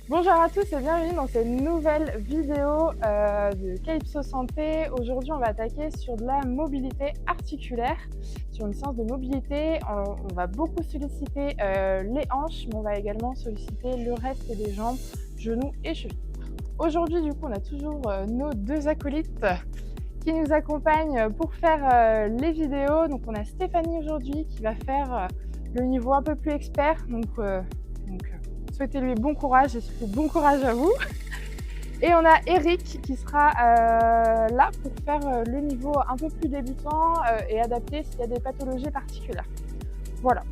Bonjour à tous et bienvenue dans cette nouvelle vidéo de Calypso Santé. Aujourd'hui, on va attaquer sur de la mobilité articulaire. Sur une séance de mobilité, on va beaucoup solliciter les hanches, mais on va également solliciter le reste des jambes, genoux et chevilles. Aujourd'hui, du coup, on a toujours nos deux acolytes qui nous accompagnent pour faire les vidéos. Donc, on a Stéphanie aujourd'hui qui va faire le niveau un peu plus expert. Souhaitez-lui bon courage et surtout bon courage à vous. Et on a Eric qui sera là pour faire le niveau un peu plus débutant et adapté s'il y a des pathologies particulières. Voilà.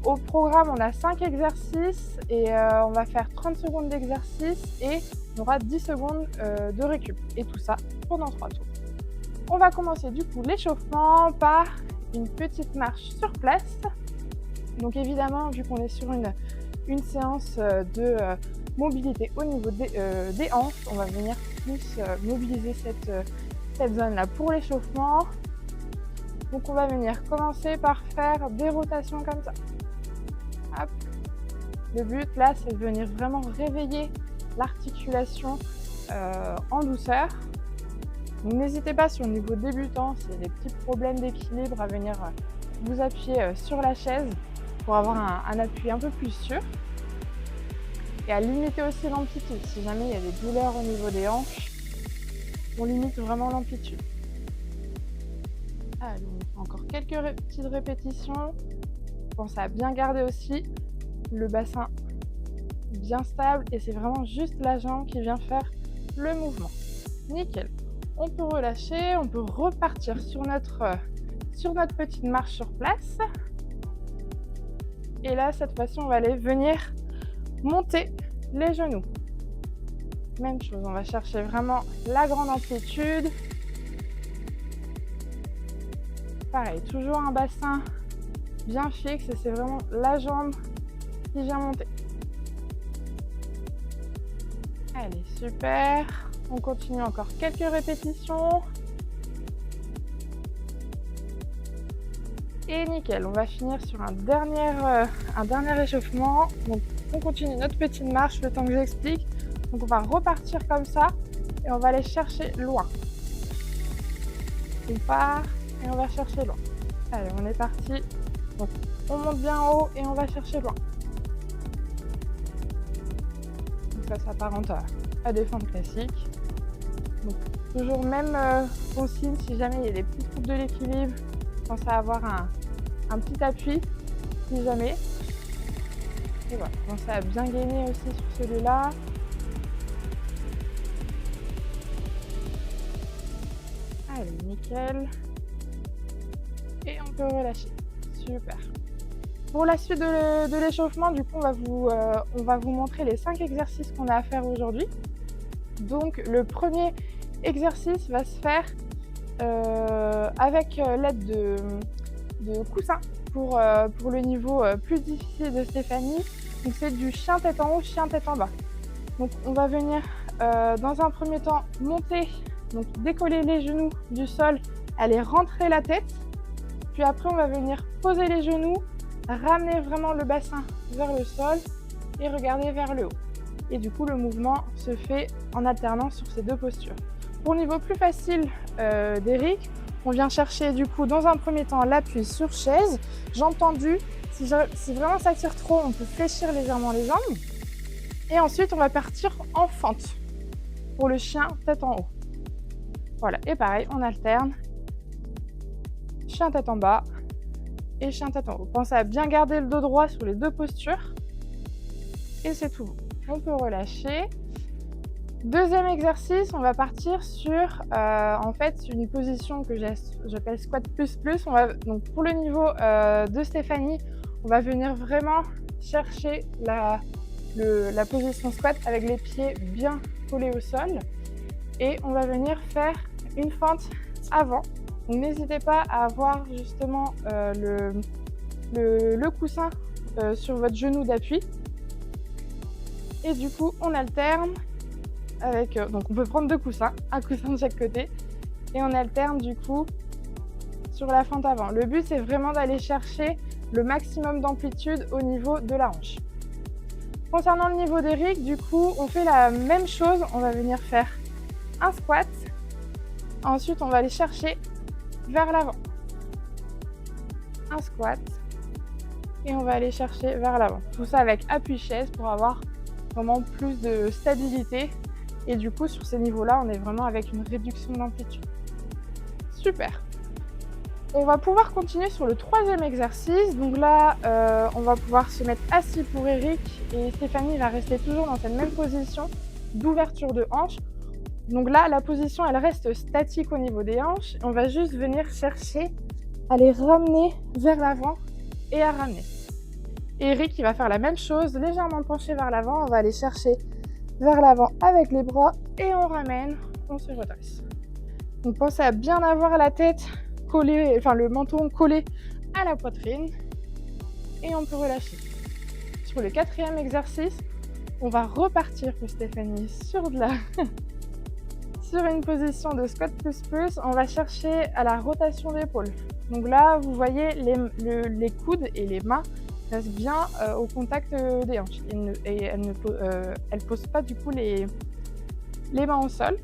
Au programme, on a 5 exercices et on va faire 30 secondes d'exercice et on aura 10 secondes de récup. Et tout ça pendant 3 tours. On va commencer du coup l'échauffement par une petite marche sur place. Donc évidemment, vu qu'on est sur une séance de mobilité au niveau des hanches, on va venir plus mobiliser cette zone-là pour l'échauffement. Donc on va venir commencer par faire des rotations comme ça. Hop. Le but là, c'est de venir vraiment réveiller l'articulation en douceur. Donc n'hésitez pas sur le niveau débutant, s'il y a des petits problèmes d'équilibre, à venir vous appuyer sur la chaise pour avoir un appui un peu plus sûr. Et à limiter aussi l'amplitude. Si jamais il y a des douleurs au niveau des hanches, on limite vraiment l'amplitude. Allez, on fait encore quelques petites répétitions. Pensez à bien garder aussi le bassin bien stable et c'est vraiment juste la jambe qui vient faire le mouvement. Nickel. On peut relâcher, on peut repartir sur notre petite marche sur place. Et là, cette fois-ci, on va aller venir monter les genoux. Même chose, on va chercher vraiment la grande amplitude. Pareil, toujours un bassin bien fixe et c'est vraiment la jambe qui vient monter. Allez, super. On continue encore quelques répétitions. Et nickel, on va finir sur un dernier échauffement. Donc, on continue notre petite marche le temps que j'explique. Donc, on va repartir comme ça et on va aller chercher loin. On part et on va chercher loin. Allez, on est parti. Donc, on monte bien haut et on va chercher loin. Donc, ça s'apparente à des fentes classiques. Donc, toujours même consigne, si jamais il y a des petits troubles de l'équilibre, pensez à avoir un petit appui, si jamais. Et voilà, pensez à bien gainer aussi sur celui-là. Allez, nickel. Et on peut relâcher. Super. Pour la suite de l'échauffement, du coup, on va vous montrer les 5 exercices qu'on a à faire aujourd'hui. Donc, le premier exercice va se faire avec l'aide de coussins pour le niveau plus difficile de Stéphanie. Donc, c'est du chien tête en haut, chien tête en bas. Donc, on va venir dans un premier temps monter, donc décoller les genoux du sol, aller rentrer la tête. Puis après, on va venir poser les genoux, ramener vraiment le bassin vers le sol et regarder vers le haut. Et du coup, le mouvement se fait en alternance sur ces deux postures. Pour le niveau plus facile d'Eric, on vient chercher du coup dans un premier temps l'appui sur chaise, jambes tendues. Si vraiment ça tire trop, on peut fléchir légèrement les jambes. Et ensuite, on va partir en fente pour le chien tête en haut. Voilà, et pareil, on alterne. Chien tête en bas et chien tête en haut. Pensez à bien garder le dos droit sur les deux postures. Et c'est tout bon. On peut relâcher. Deuxième exercice, on va partir sur en fait une position que j'appelle squat plus plus. Donc pour le niveau de Stéphanie, on va venir vraiment chercher la position squat avec les pieds bien collés au sol. Et on va venir faire une fente avant. Donc n'hésitez pas à avoir justement le coussin sur votre genou d'appui. Et du coup, on alterne avec... donc on peut prendre deux coussins, un coussin de chaque côté. Et on alterne du coup sur la fente avant. Le but, c'est vraiment d'aller chercher le maximum d'amplitude au niveau de la hanche. Concernant le niveau d'Eric, du coup, on fait la même chose. On va venir faire un squat. Ensuite, on va aller chercher vers l'avant. Un squat. Et on va aller chercher vers l'avant. Tout ça avec appui chaise pour avoir vraiment plus de stabilité. Et du coup, sur ces niveaux-là, on est vraiment avec une réduction d'amplitude. Super. On va pouvoir continuer sur le troisième exercice. Donc là, on va pouvoir se mettre assis pour Eric et Stéphanie va rester toujours dans cette même position d'ouverture de hanche. Donc là, la position, elle reste statique au niveau des hanches. On va juste venir chercher à les ramener vers l'avant et à ramener. Eric, il va faire la même chose, légèrement penché vers l'avant. On va aller chercher vers l'avant avec les bras et on ramène, on se redresse. Donc pensez à bien avoir la tête collée, enfin le menton collé à la poitrine et on peut relâcher. Sur le quatrième exercice, on va repartir pour Stéphanie sur une position de squat plus plus. On va chercher à la rotation d'épaule. Donc là, vous voyez les coudes et les mains restent bien au contact des hanches. Elle ne pose pas du coup les mains au sol.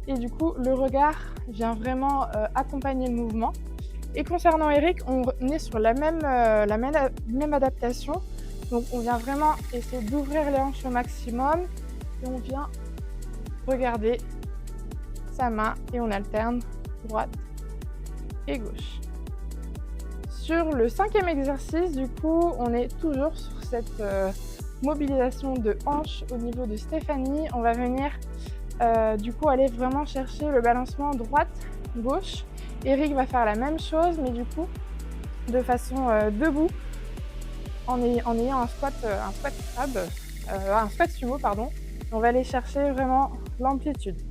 Et du coup, le regard vient vraiment accompagner le mouvement. Et concernant Eric, on est sur la même adaptation. Donc, on vient vraiment essayer d'ouvrir les hanches au maximum. Et on vient regarder sa main et on alterne droite et gauche. Sur le cinquième exercice, du coup, on est toujours sur cette mobilisation de hanches au niveau de Stéphanie. On va venir du coup aller vraiment chercher le balancement droite-gauche. Eric va faire la même chose, mais du coup de façon debout, en ayant un squat crab, un squat sumo, pardon. On va aller chercher vraiment l'amplitude.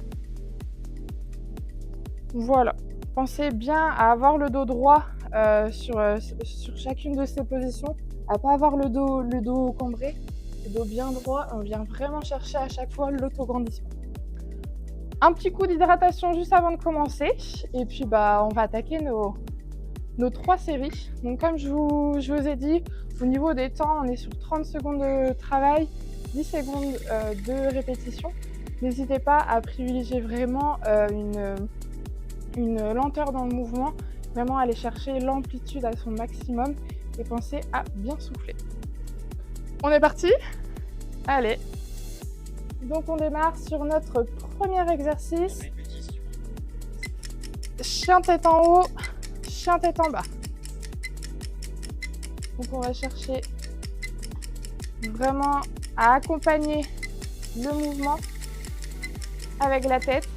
Voilà. Pensez bien à avoir le dos droit sur chacune de ces positions, à pas avoir le dos cambré, le dos bien droit. On vient vraiment chercher à chaque fois l'autograndissement. Un petit coup d'hydratation juste avant de commencer et puis on va attaquer nos 3 séries. Donc comme je vous ai dit, au niveau des temps, on est sur 30 secondes de travail, 10 secondes de répétition. N'hésitez pas à privilégier vraiment une lenteur dans le mouvement, vraiment aller chercher l'amplitude à son maximum et pensez à bien souffler. On est parti ? Allez. Donc on démarre sur notre premier exercice. Chien tête en haut, chien tête en bas. Donc on va chercher vraiment à accompagner le mouvement avec la tête.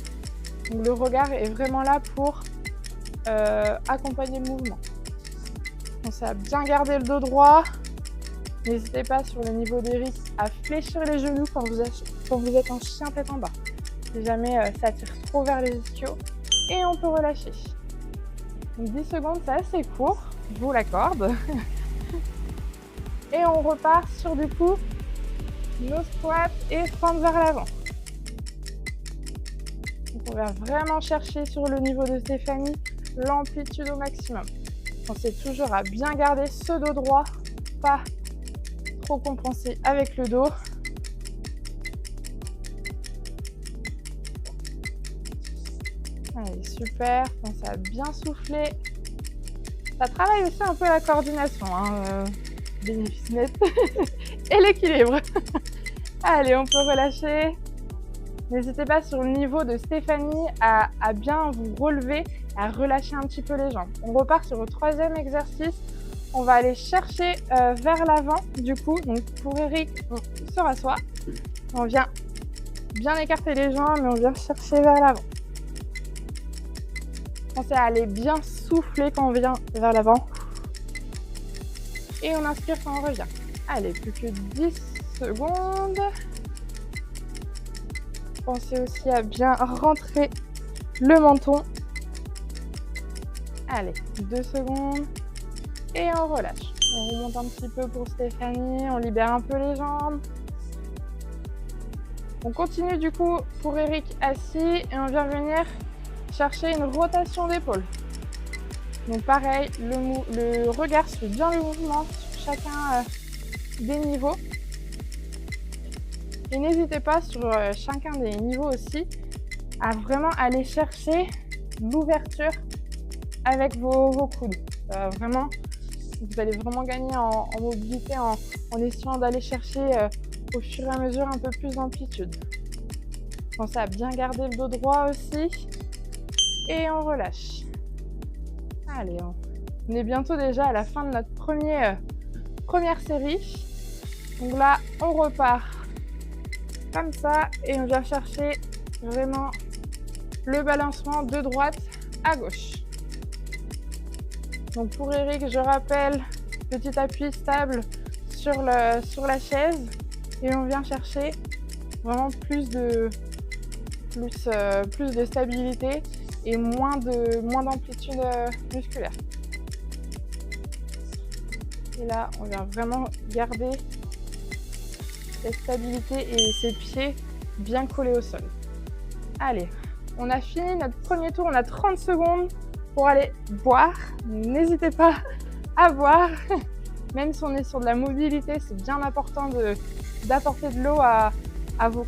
Donc le regard est vraiment là pour accompagner le mouvement. Pensez à bien garder le dos droit. N'hésitez pas sur le niveau des risques à fléchir les genoux quand vous êtes en chien tête en bas. Si jamais ça tire trop vers les ischios. Et on peut relâcher. Donc 10 secondes, c'est assez court, je vous l'accorde. Et on repart sur du coup nos squats et fente vers l'avant. Donc on va vraiment chercher sur le niveau de Stéphanie l'amplitude au maximum. Pensez toujours à bien garder ce dos droit, pas trop compenser avec le dos. Allez, super, pensez à bien souffler. Ça travaille aussi un peu la coordination, bénéfice net et l'équilibre. Allez, on peut relâcher. N'hésitez pas sur le niveau de Stéphanie à bien vous relever, à relâcher un petit peu les jambes. On repart sur le troisième exercice. On va aller chercher vers l'avant. Du coup, donc pour Eric, on se rassoit. On vient bien écarter les jambes et on vient chercher vers l'avant. Pensez à aller bien souffler quand on vient vers l'avant. Et on inspire quand on revient. Allez, plus que 10 secondes. Pensez aussi à bien rentrer le menton. Allez, 2 secondes. Et on relâche. On remonte un petit peu pour Stéphanie. On libère un peu les jambes. On continue du coup pour Eric assis. Et on vient venir chercher une rotation d'épaule. Donc pareil, le regard suit bien le mouvement sur chacun des niveaux. Et n'hésitez pas sur chacun des niveaux aussi à vraiment aller chercher l'ouverture avec vos coudes. Vraiment, vous allez vraiment gagner en mobilité en essayant d'aller chercher au fur et à mesure un peu plus d'amplitude. Pensez à bien garder le dos droit aussi. Et on relâche. Allez, on est bientôt déjà à la fin de notre première série. Donc là, on repart comme ça et on vient chercher vraiment le balancement de droite à gauche. Donc pour Eric, je rappelle, petit appui stable sur la chaise et on vient chercher vraiment plus de stabilité et moins d'amplitude musculaire. Et là, on vient vraiment garder cette stabilité et ses pieds bien collés au sol. Allez, on a fini notre premier tour, on a 30 secondes pour aller boire. N'hésitez pas à boire, même si on est sur de la mobilité, c'est bien important d'apporter de l'eau à vos,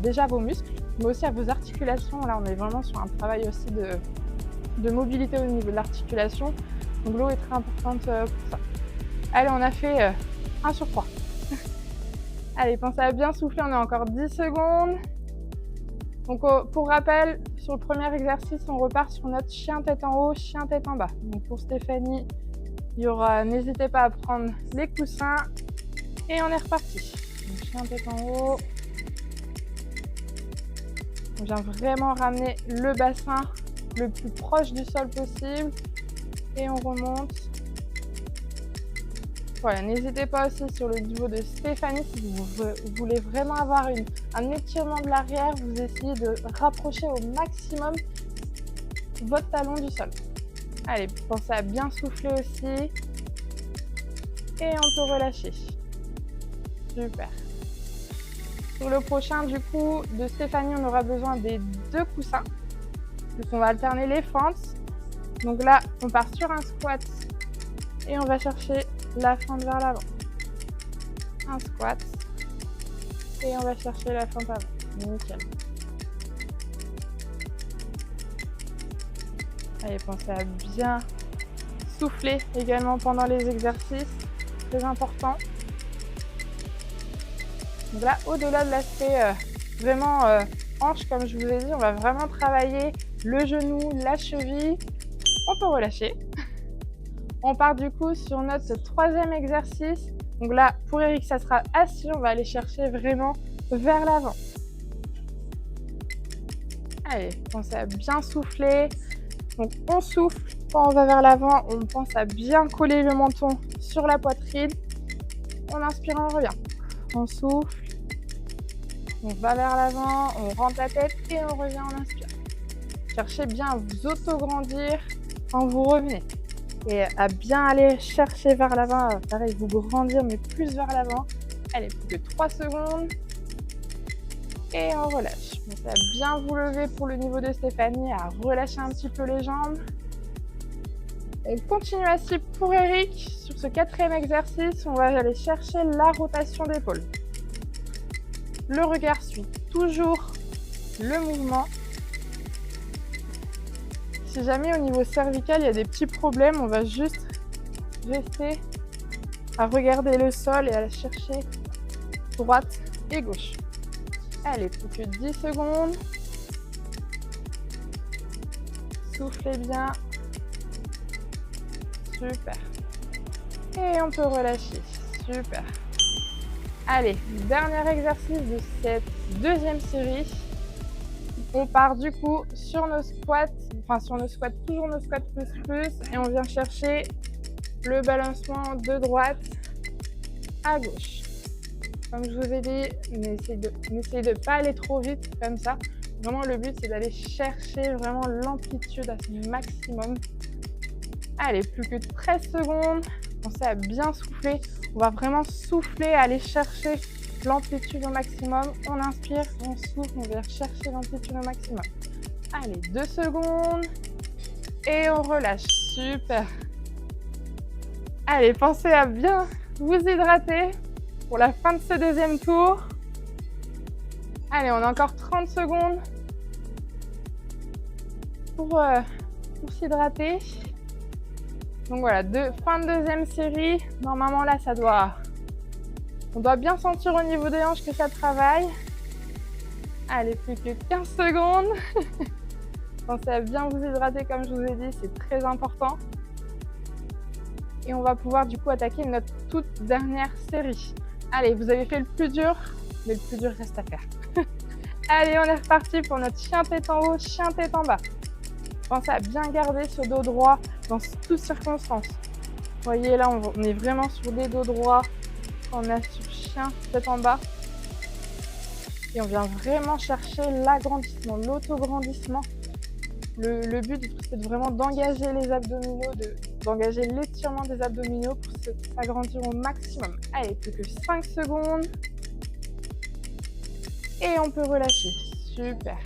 déjà à vos muscles, mais aussi à vos articulations. Là, on est vraiment sur un travail aussi de mobilité au niveau de l'articulation, donc l'eau est très importante pour ça. Allez, on a fait 1 sur 3. Allez, pensez à bien souffler, on a encore 10 secondes. Donc pour rappel, sur le premier exercice, on repart sur notre chien tête en haut, chien tête en bas. Donc pour Stéphanie, il y aura, n'hésitez pas à prendre les coussins et on est reparti. Donc, chien tête en haut. On vient vraiment ramener le bassin le plus proche du sol possible et on remonte. Voilà, n'hésitez pas aussi sur le niveau de Stéphanie, si vous voulez vraiment avoir un étirement de l'arrière, vous essayez de rapprocher au maximum votre talon du sol. Allez, pensez à bien souffler aussi. Et on peut relâcher. Super. Sur le prochain, du coup, de Stéphanie, on aura besoin des 2 coussins. Donc on va alterner les fentes. Donc là, on part sur un squat et on va chercher la fente vers l'avant. Un squat. Et on va chercher la fente avant. Nickel. Allez, pensez à bien souffler également pendant les exercices. Très important. Donc là, au-delà de l'aspect vraiment hanche, comme je vous ai dit, on va vraiment travailler le genou, la cheville. On peut relâcher. On part du coup sur notre 3e exercice. Donc là, pour Eric, ça sera assis. On va aller chercher vraiment vers l'avant. Allez, pensez à bien souffler. Donc on souffle. Quand on va vers l'avant, on pense à bien coller le menton sur la poitrine. On inspire, on revient. On souffle. On va vers l'avant, on rentre la tête et on revient, on inspire. Cherchez bien à vous auto-grandir quand vous revenez. Et à bien aller chercher vers l'avant, pareil, vous grandir, mais plus vers l'avant. Allez, plus que 3 secondes. Et on relâche. Donc, à bien vous lever pour le niveau de Stéphanie, à relâcher un petit peu les jambes. Et continue assis pour Eric. Sur ce 4e exercice, on va aller chercher la rotation d'épaule. Le regard suit toujours le mouvement. Si jamais au niveau cervical, il y a des petits problèmes, on va juste rester à regarder le sol et à chercher droite et gauche. Allez, plus que 10 secondes. Soufflez bien. Super. Et on peut relâcher. Super. Allez, dernier exercice de cette 2e série. On part du coup sur nos squats, toujours nos squats plus, et on vient chercher le balancement de droite à gauche. Comme je vous ai dit, n'essayez de pas aller trop vite comme ça. Vraiment, le but, c'est d'aller chercher vraiment l'amplitude à son maximum. Allez, plus que 13 secondes. Pensez à bien souffler. On va vraiment souffler, aller chercher l'amplitude au maximum. On inspire, on souffle, on vient chercher l'amplitude au maximum. Allez, 2 secondes. Et on relâche. Super. Allez, pensez à bien vous hydrater pour la fin de ce 2e tour. Allez, on a encore 30 secondes pour s'hydrater. Donc voilà, fin de deuxième série. Normalement là, on doit bien sentir au niveau des hanches que ça travaille. Allez, plus que 15 secondes. Pensez à bien vous hydrater comme je vous ai dit, c'est très important. Et on va pouvoir du coup attaquer notre toute dernière série. Allez, vous avez fait le plus dur, mais le plus dur reste à faire. Allez, on est reparti pour notre chien tête en haut, chien tête en bas. Pensez à bien garder ce dos droit dans toutes circonstances. Vous voyez là, on est vraiment sur des dos droits. On a sur chien tête en bas. Et on vient vraiment chercher l'agrandissement, l'autograndissement. Le but, c'est vraiment d'engager les abdominaux, d'engager l'étirement des abdominaux pour s'agrandir au maximum. Allez, plus que 5 secondes. Et on peut relâcher. Super.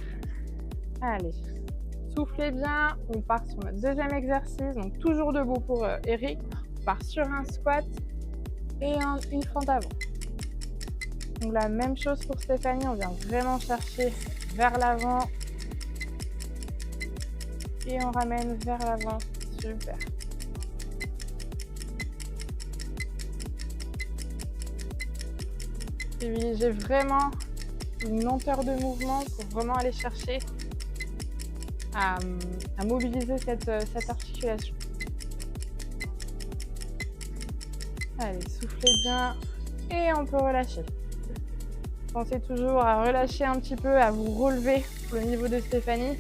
Allez, soufflez bien. On part sur notre deuxième exercice. Donc, toujours debout pour Eric. On part sur un squat et une fente avant. Donc, la même chose pour Stéphanie. On vient vraiment chercher vers l'avant. Et on ramène vers l'avant. Super. Privilégiez vraiment une lenteur de mouvement pour vraiment aller chercher à mobiliser cette articulation. Allez, soufflez bien et on peut relâcher. Pensez toujours à relâcher un petit peu, à vous relever pour le niveau de Stéphanie.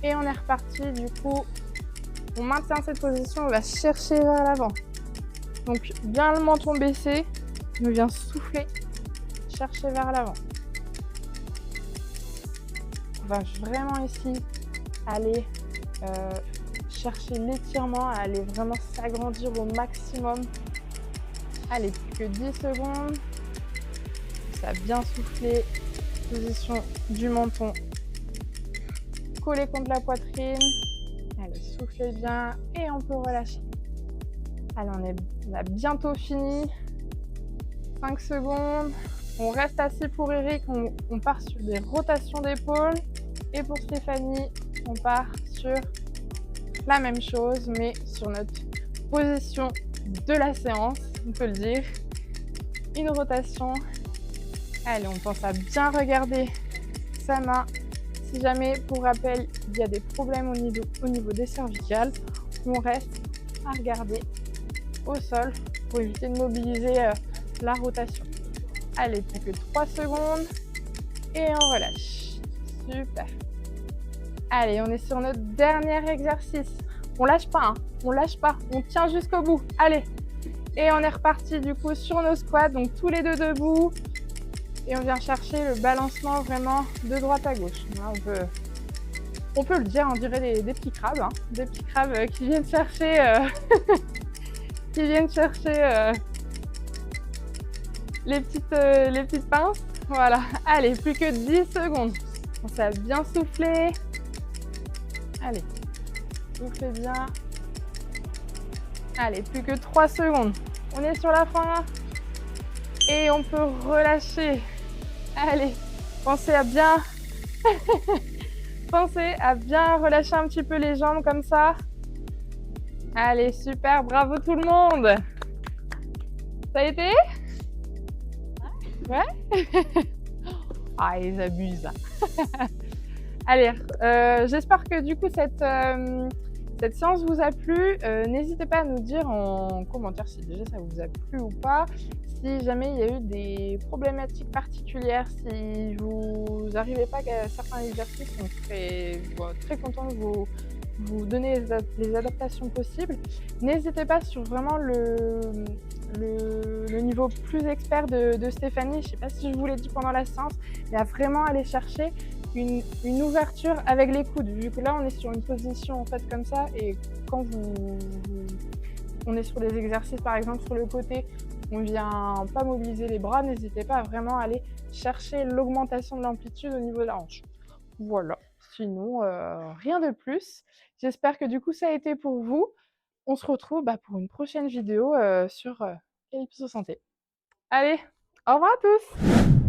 Et on est reparti, du coup, on maintient cette position, on va chercher vers l'avant. Donc, bien le menton baissé, on vient souffler, chercher vers l'avant. On va vraiment ici aller chercher l'étirement, aller vraiment s'agrandir au maximum. Allez, plus que 10 secondes. Ça a bien soufflé. Position du menton collé contre la poitrine. Allez, soufflez bien et on peut relâcher. Allez, on a bientôt fini. 5 secondes. On reste assis pour Eric. On part sur des rotations d'épaule. Et pour Stéphanie, on part sur la même chose, mais sur notre position de la séance, on peut le dire. Une rotation. Allez, on pense à bien regarder sa main. Si jamais, pour rappel, il y a des problèmes au niveau des cervicales, on reste à regarder au sol pour éviter de mobiliser la rotation. Allez, plus que 3 secondes et on relâche. Super. Allez, on est sur notre dernier exercice. On lâche pas, hein. On lâche pas. On tient jusqu'au bout. Allez. Et on est reparti du coup sur nos squats. Donc tous les deux debout. Et on vient chercher le balancement vraiment de droite à gauche. Là, on peut le dire, on dirait des petits crabes. Hein. Des petits crabes qui viennent chercher, les petites pinces. Voilà. Allez, plus que 10 secondes. On s'est bien soufflé. Allez, soufflez bien. Allez, plus que 3 secondes. On est sur la fin. Et on peut relâcher. Allez, pensez à bien relâcher un petit peu les jambes comme ça. Allez, super, bravo tout le monde. Ça a été? Ouais. Ah, ils abusent. Allez, j'espère que du coup cette séance vous a plu. N'hésitez pas à nous dire en commentaire si déjà ça vous a plu ou pas. Si jamais il y a eu des problématiques particulières, si vous n'arrivez pas à certains exercices, on serait très content de vous donner les adaptations possibles. N'hésitez pas sur vraiment le niveau plus expert de Stéphanie. Je ne sais pas si je vous l'ai dit pendant la séance, mais à vraiment aller chercher une ouverture avec les coudes. Vu que là, on est sur une position en fait comme ça, et quand on est sur des exercices, par exemple sur le côté, on vient pas mobiliser les bras, n'hésitez pas à vraiment aller chercher l'augmentation de l'amplitude au niveau de la hanche. Voilà, sinon rien de plus. J'espère que du coup ça a été pour vous. On se retrouve pour une prochaine vidéo sur Calypso Santé. Allez, au revoir à tous!